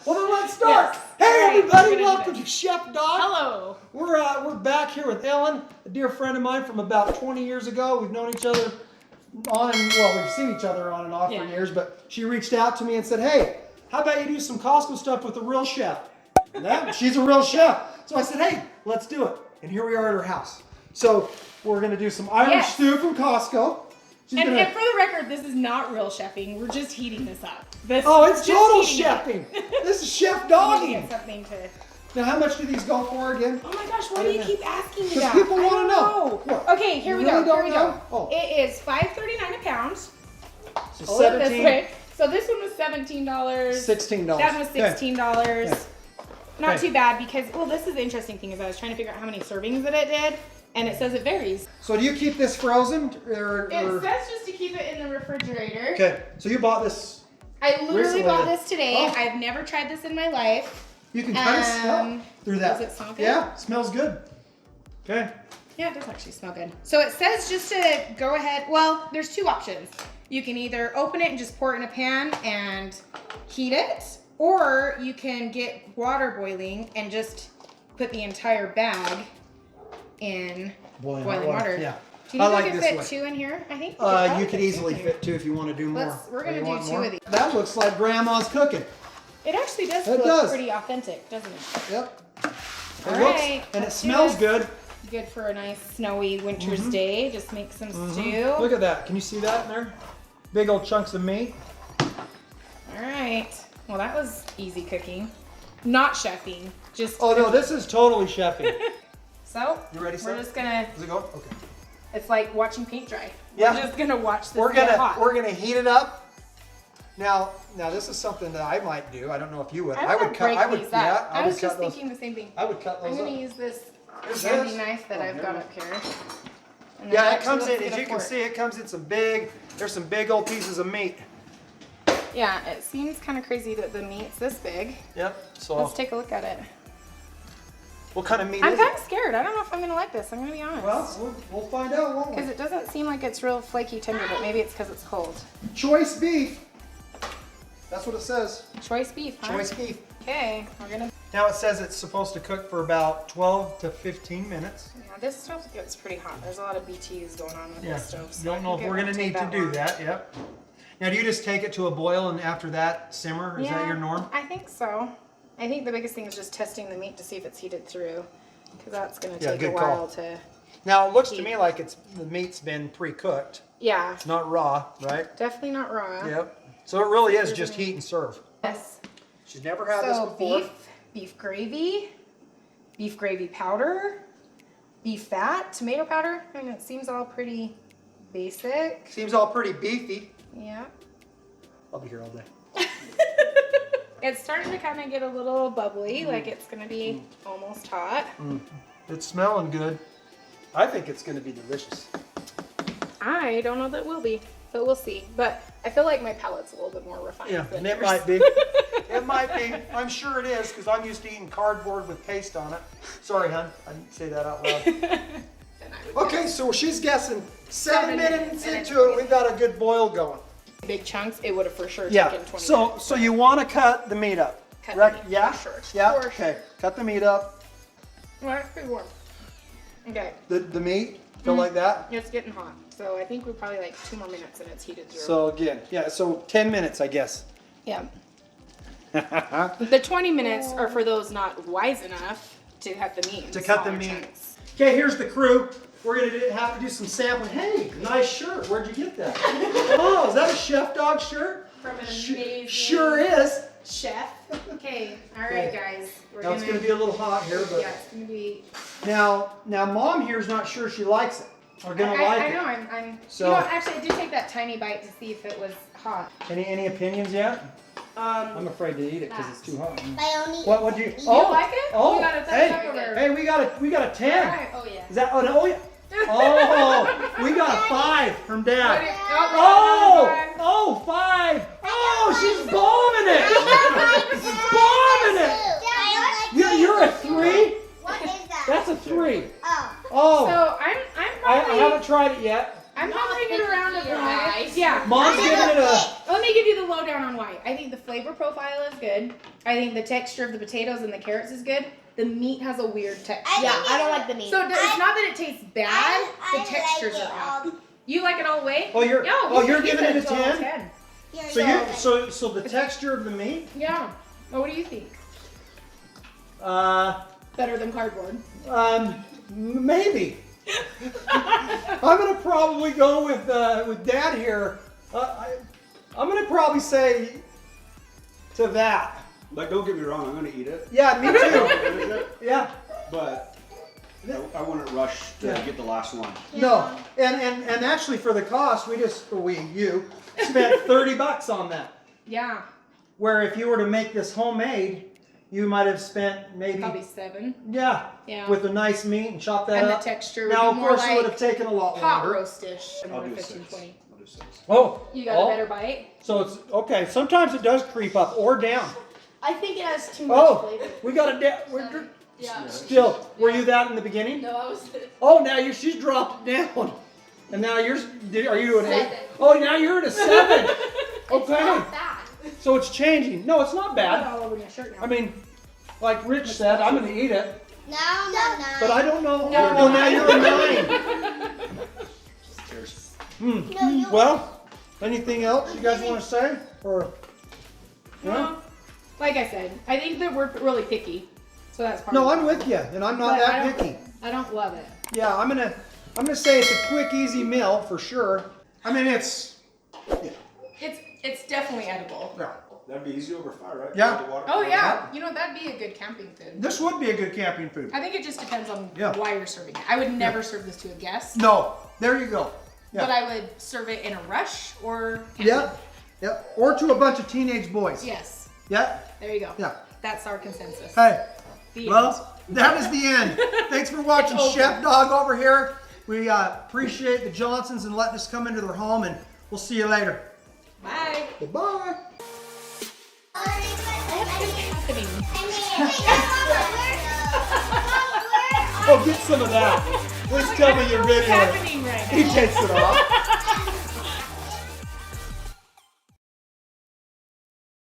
Well, then let's start. Yes. Hey, Right, everybody, welcome to Chef Dawgs. Hello. We're back here with Ellen, a dear friend of mine from about 20 years ago. We've known each other we've seen each other on and off for years, but she reached out to me and said, hey, how about you do some Costco stuff with a real chef? She's a real chef. So I said, hey, let's do it. And here we are at her house. So we're going to do some Irish stew from Costco. And for the record, this is not real chefing. We're just heating this up. It's total chefing. This is Chef Dogging. Something to... Now, how much do these go for again? Oh my gosh, why do you keep asking me Because that? people want to know. What? Okay, here we go. Oh. It is $5.39 a pound. So Hold it this way. So this one was $17. $16. That one was $16. Okay. Not too bad because, well, this is the interesting thing is I was trying to figure out how many servings that it did, and it says it varies. So do you keep this frozen? Or... It says just to keep it in the refrigerator. Okay, so you bought this I literally recently. bought this today. Oh. I've never tried this in my life. You can kind of smell through that. Does it smell good? Yeah, it smells good. Okay. Yeah, it does actually smell good. So it says just to go ahead, well, there's two options. You can either open it and just pour it in a pan and heat it, or you can get water boiling and just put the entire bag in boiling water. Yeah. Do you think I can fit two in here? I think you could easily fit two if you want to do more. We're going to do two of these. That looks like Grandma's cooking. It actually does look pretty authentic, doesn't it? Yep. And it Let's smells do good. Good for a nice snowy winter's day. Just make some stew. Look at that. Can you see that in there? Big old chunks of meat. All right. Well, that was easy cooking. Not chefing. Just Oh, no, this is totally chefing. So, You ready, sir? we're just gonna, Does it go? Okay. it's like watching paint dry. Yeah. We're just gonna watch this We're get hot. gonna heat it up. Now this is something that I might do. I don't know if you would. I would cut these up. I was just those. thinking the same thing. I would cut those I'm up. gonna use this Here's handy this. knife that I've got up here. And then Yeah, it actually, comes in, let's as get a you can fork. see, it comes in there's some big old pieces of meat. Yeah, it seems kind of crazy that the meat's this big. Yep, so. Let's take a look at it. What kind of meat I'm is kind it? of scared. I don't know if I'm gonna like this. I'm gonna be honest. Well, we'll find out, won't we? Because it doesn't seem like it's real flaky tender, but maybe it's because it's cold. Choice beef. That's what it says. Choice beef, huh? Choice beef. Okay, we're gonna... Now it says it's supposed to cook for about 12 to 15 minutes. Yeah, this stove gets pretty hot. There's a lot of BTUs going on with this stove. So Don't know if we're gonna need to do that, yep. Now do you just take it to a boil and after that simmer? Is that your norm? I think so. I think the biggest thing is just testing the meat to see if it's heated through. Because that's gonna take a while to... Now it looks to me like the meat's been pre-cooked. Yeah. It's not raw, right? Definitely not raw. Yep. So it really is just heat and serve. Yes. She's never had this before. Beef gravy powder, beef fat, tomato powder. I mean, it seems all pretty basic. Seems all pretty beefy. Yeah. I'll be here all day. It's starting to kind of get a little bubbly, like it's going to be almost hot. It's smelling good. I think it's going to be delicious. I don't know that it will be, but we'll see. But I feel like my palate's a little bit more refined. Yeah, than and it yours. might be. It might be. I'm sure it is because I'm used to eating cardboard with paste on it. Sorry, hon. I didn't say that out loud. Okay, so she's guessing 7 minutes into it, we've got a good boil going. Big chunks, it would have for sure Yeah. taken 20 minutes. So you want to cut the meat up? Cut correct? the meat, Yeah. for sure. Yeah. For Okay. sure. Cut the meat up. Well, that's pretty warm. Okay. The meat feel like that. It's getting hot. So I think we're probably like 2 more minutes and it's heated through. So again, yeah. So 10 minutes, I guess. Yeah. The 20 minutes are for those not wise enough to cut the meat. To cut the meat. Chunks. Okay, here's the crew. We're gonna have to do some sampling. Hey, nice shirt. Where'd you get that? Oh, is that a Chef Dawgs shirt? From an amazing Sure is. chef. Okay, all right, guys. Now it's gonna be a little hot here, but yeah, it's gonna be. now Mom here's not sure she likes it. We're gonna like I it. know. I'm. So- You know, actually, I did take that tiny bite to see if it was hot. Any opinions yet? I'm afraid to eat it because it's too hot. Bionic. What would you? You like it? Oh, We got a thumbs hey, up over. hey, we got a 10. All right. Oh yeah. Is that? Oh yeah. Oh, we got a 5 from Dad. Oh! Oh, 5. Oh, she's bombing it. Bombing it. You're a 3. What is that? That's a 3. Oh. Oh, So I'm I probably. haven't tried it yet. I'm hovering it around a 5. Yeah. Mom's giving it a. Let me give you the lowdown on why. I think the flavor flavor profile is good. I think the texture of the potatoes and the carrots is good. The meat has a weird texture. Yeah, I don't like the meat. So it's not that it tastes bad. The textures like are off. You like it all the way? Oh, you're giving it a 10? 10. So the texture of the meat? Yeah. Well, what do you think? Better than cardboard. Maybe. I'm gonna probably go with Dad here. I'm gonna probably say to that. But don't get me wrong, I'm gonna eat it. Yeah, me too. Yeah. But I wouldn't rush to get the last one. No, and actually for the cost, you spent $30 on that. Yeah. Where if you were to make this homemade, you might have spent maybe Probably 7. Yeah. With a nice meat and chop that and up. And the texture would now, be of course, more it would like have taken a lot hot longer. roast-ish. I'll do 6. I'll do 6. Oh. You got a better bite? So it's okay. Sometimes it does creep up or down. I think it has too much flavor. We got a Yeah. Still, were you that in the beginning? No, I was. Oh, now she's dropped it down, and now are you an 8? Oh, now you're at a 7. Okay. It's not bad. So it's changing. No, it's not bad. All over my shirt now. I mean, like Rich said, I'm going to eat it. No. But I don't know. No. Oh, now you're a 9. No, Well, anything else you guys want to say? Or No. Like I said, I think that we're really picky. So that's part no, of the I'm problem. with you, and I'm not But that picky. I don't love it. Yeah, I'm gonna say it's a quick, easy meal for sure. I mean, it's It's definitely edible. yeah. That'd be easy over fire, right? Yeah. The water. Oh yeah, you know that'd be a good camping food. This would be a good camping food. I think it just depends on Yeah. why you're serving it. I would never serve this to a guest, No, there you go. Yeah. but I would serve it in a rush or Yeah, yeah, or to a bunch of teenage boys. Yes, Yeah, there you go. yeah. That's our consensus. Hey, The end. well, that is the end. Thanks for watching It's over. Chef Dawg over here. We appreciate the Johnsons and letting us come into their home, and we'll see you later. Bye. Goodbye. What's happening? Oh, get some of that. Please tell me you're What's video. happening right now? He takes it off.